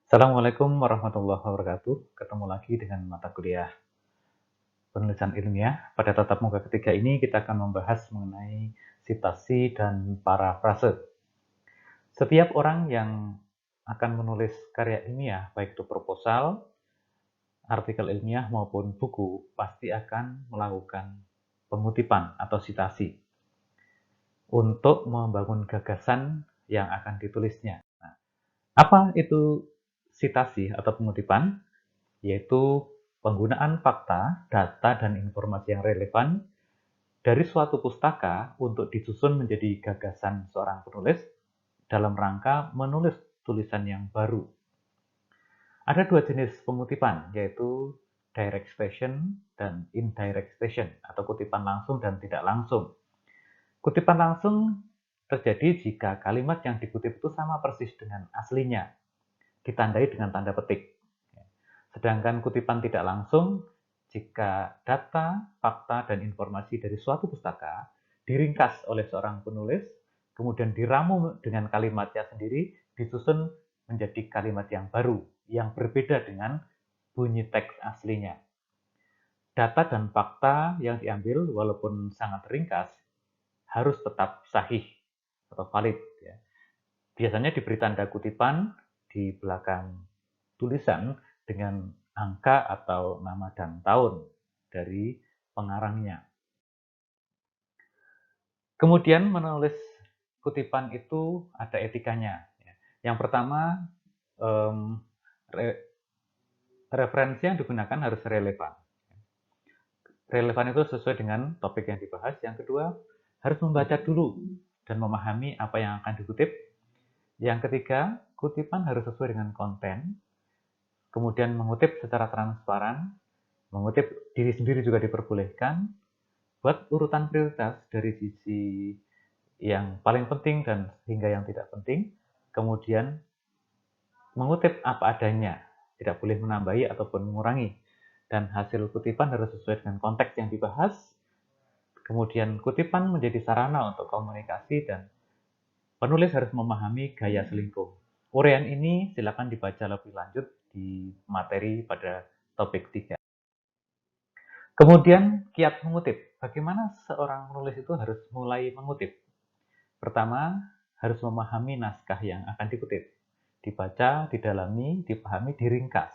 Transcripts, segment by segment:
Assalamualaikum warahmatullahi wabarakatuh. Ketemu lagi dengan mata kuliah penulisan ilmiah. Pada tatap muka ketiga ini kita akan membahas mengenai sitasi dan parafrase. Setiap orang yang akan menulis karya ilmiah, baik itu proposal, artikel ilmiah maupun buku, pasti akan melakukan pengutipan atau sitasi untuk membangun gagasan yang akan ditulisnya. Nah, apa itu sitasi atau pengutipan? Yaitu penggunaan fakta, data, dan informasi yang relevan dari suatu pustaka untuk disusun menjadi gagasan seorang penulis dalam rangka menulis tulisan yang baru. Ada dua jenis pengutipan, yaitu direct citation dan indirect citation, atau kutipan langsung dan tidak langsung. Kutipan langsung terjadi jika kalimat yang dikutip itu sama persis dengan aslinya, ditandai dengan tanda petik. Sedangkan kutipan tidak langsung jika data, fakta, dan informasi dari suatu pustaka diringkas oleh seorang penulis, kemudian diramu dengan kalimatnya sendiri, disusun menjadi kalimat yang baru, yang berbeda dengan bunyi teks aslinya. Data dan fakta yang diambil, walaupun sangat ringkas, harus tetap sahih atau valid. Biasanya diberi tanda kutipan di belakang tulisan dengan angka atau nama dan tahun dari pengarangnya. Kemudian menulis kutipan itu ada etikanya. Yang pertama, referensi yang digunakan harus relevan. Relevan itu sesuai dengan topik yang dibahas. Yang kedua, harus membaca dulu dan memahami apa yang akan dikutip. Yang ketiga, kutipan harus sesuai dengan konten. Kemudian mengutip secara transparan, mengutip diri sendiri juga diperbolehkan. Buat urutan prioritas dari sisi yang paling penting dan hingga yang tidak penting. Kemudian mengutip apa adanya, tidak boleh menambahi ataupun mengurangi. Dan hasil kutipan harus sesuai dengan konteks yang dibahas. Kemudian kutipan menjadi sarana untuk komunikasi dan penulis harus memahami gaya selingkuh. Uraian ini silakan dibaca lebih lanjut di materi pada topik 3. Kemudian kiat mengutip. Bagaimana seorang penulis itu harus mulai mengutip? Pertama, harus memahami naskah yang akan dikutip. Dibaca, didalami, dipahami, diringkas.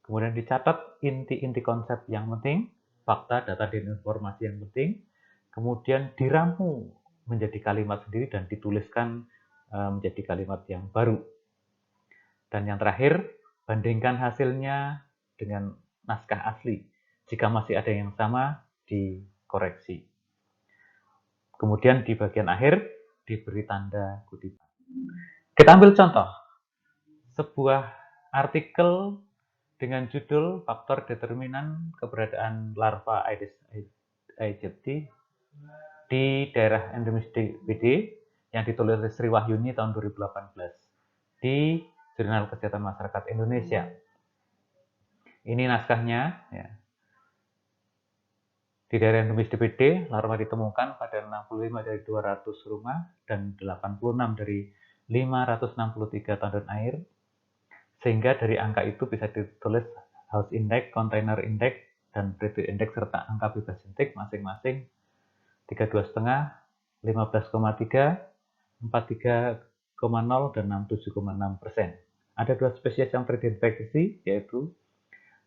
Kemudian dicatat inti-inti konsep yang penting, fakta, data, dan informasi yang penting. Kemudian diramu menjadi kalimat sendiri dan dituliskan menjadi kalimat yang baru. Dan yang terakhir, bandingkan hasilnya dengan naskah asli. Jika masih ada yang sama, dikoreksi. Kemudian di bagian akhir diberi tanda kutipan. Kita ambil contoh. Sebuah artikel dengan judul Faktor Determinan Keberadaan Larva Aedes aegypti di daerah endemis DBD yang ditulis oleh Sri Wahyuni tahun 2018 di Jurnal Kesehatan Masyarakat Indonesia. Ini naskahnya. Ya. Di daerah endemis DBD, larva ditemukan pada 65 dari 200 rumah dan 86 dari 563 tandon air. Sehingga dari angka itu bisa ditulis house index, container index, dan breeding index serta angka bebas jentik masing-masing 32,5, 15,3, 43,0, dan 67,6%. Ada dua spesies yang terinfeksi, yaitu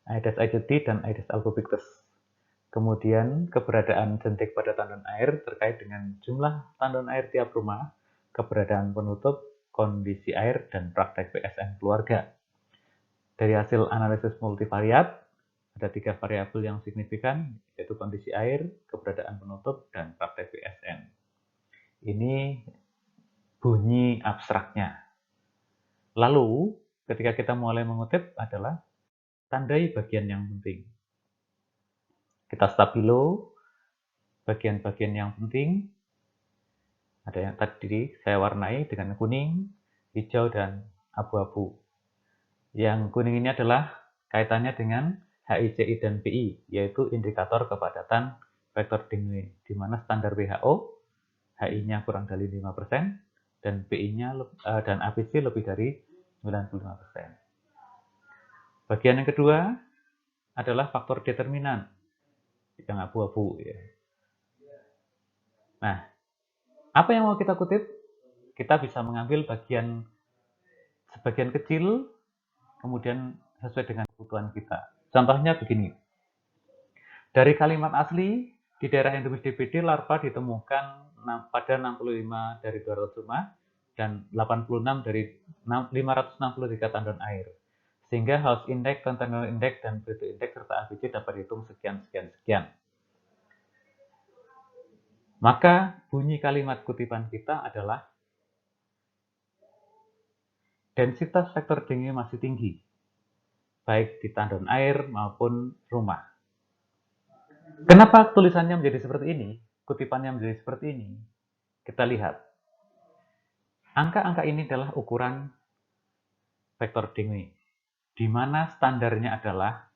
Aedes aegypti dan Aedes albopictus. Kemudian keberadaan jentik pada tandon air terkait dengan jumlah tandon air tiap rumah, keberadaan penutup, kondisi air, dan praktek PSN keluarga. Dari hasil analisis multivariat, ada 3 variabel yang signifikan, yaitu kondisi air, keberadaan penutup, dan praktek PSN. Ini bunyi abstraknya. Lalu, ketika kita mulai mengutip adalah tandai bagian yang penting. Kita stabilo bagian-bagian yang penting. Ada yang tadi saya warnai dengan kuning, hijau, dan abu-abu. Yang kuning ini adalah kaitannya dengan HICI dan PI, yaitu indikator kepadatan vektor dengue, di mana standar WHO HI-nya kurang dari 5% dan PI-nya dan APC lebih dari 95%. Bagian yang kedua adalah faktor determinan yang abu-abu ya. Nah, apa yang mau kita kutip? Kita bisa mengambil sebagian kecil, kemudian sesuai dengan kebutuhan kita. Contohnya begini, dari kalimat asli, di daerah endemis DBD larva ditemukan pada 65 dari 200 rumah dan 86 dari 563 tandon air. Sehingga house index, container index, dan breeding index serta ABC dapat dihitung sekian, sekian, sekian. Maka bunyi kalimat kutipan kita adalah densitas vektor dengue masih tinggi, baik di tandon air maupun rumah. Kenapa tulisannya menjadi seperti ini? Kutipannya menjadi seperti ini? Kita lihat. Angka-angka ini adalah ukuran vektor dengue, di mana standarnya adalah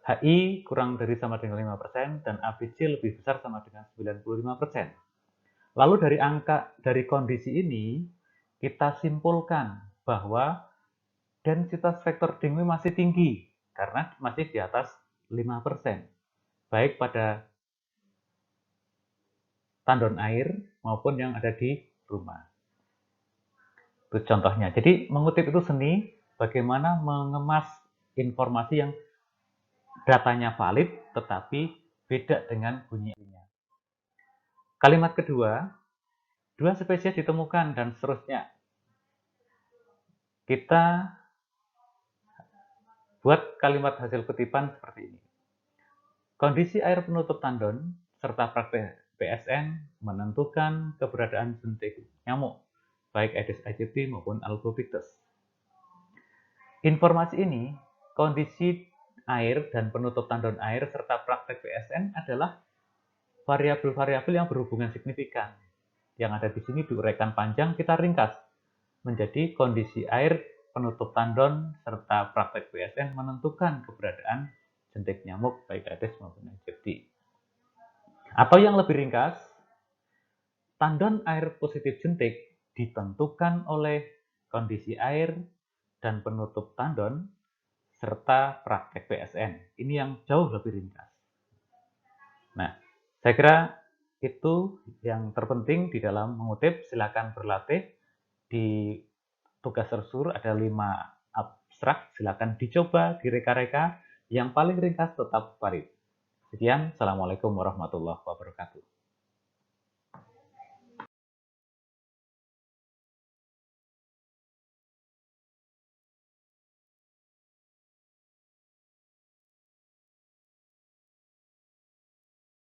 HI kurang dari sama dengan 5% dan ABC lebih besar sama dengan 95%. Lalu dari kondisi ini, kita simpulkan bahwa densitas vektor dengue masih tinggi karena masih di atas 5%, baik pada tandon air maupun yang ada di rumah. Itu contohnya. Jadi mengutip itu seni, bagaimana mengemas informasi yang datanya valid tetapi beda dengan bunyinya. Kalimat kedua, 2 spesies ditemukan dan seterusnya. Kita buat kalimat hasil kutipan seperti ini. Kondisi air penutup tandon serta praktek PSN menentukan keberadaan jentik nyamuk, baik Aedes aegypti maupun Albopictus. Informasi ini, kondisi air dan penutup tandon air serta praktek PSN adalah variabel-variabel yang berhubungan signifikan. Yang ada di sini diuraikan panjang, kita ringkas menjadi kondisi air, penutup tandon, serta praktek PSN menentukan keberadaan jentik nyamuk baik Aedes maupun aegypti. Atau yang lebih ringkas, tandon air positif jentik ditentukan oleh kondisi air dan penutup tandon serta praktek PSN. Ini yang jauh lebih ringkas. Nah, saya kira itu yang terpenting di dalam mengutip. Silakan berlatih. Di tugas tersebut ada 5 abstrak. Silakan dicoba, direka-reka. Yang paling ringkas tetap valid. Sekian, Assalamualaikum warahmatullahi wabarakatuh.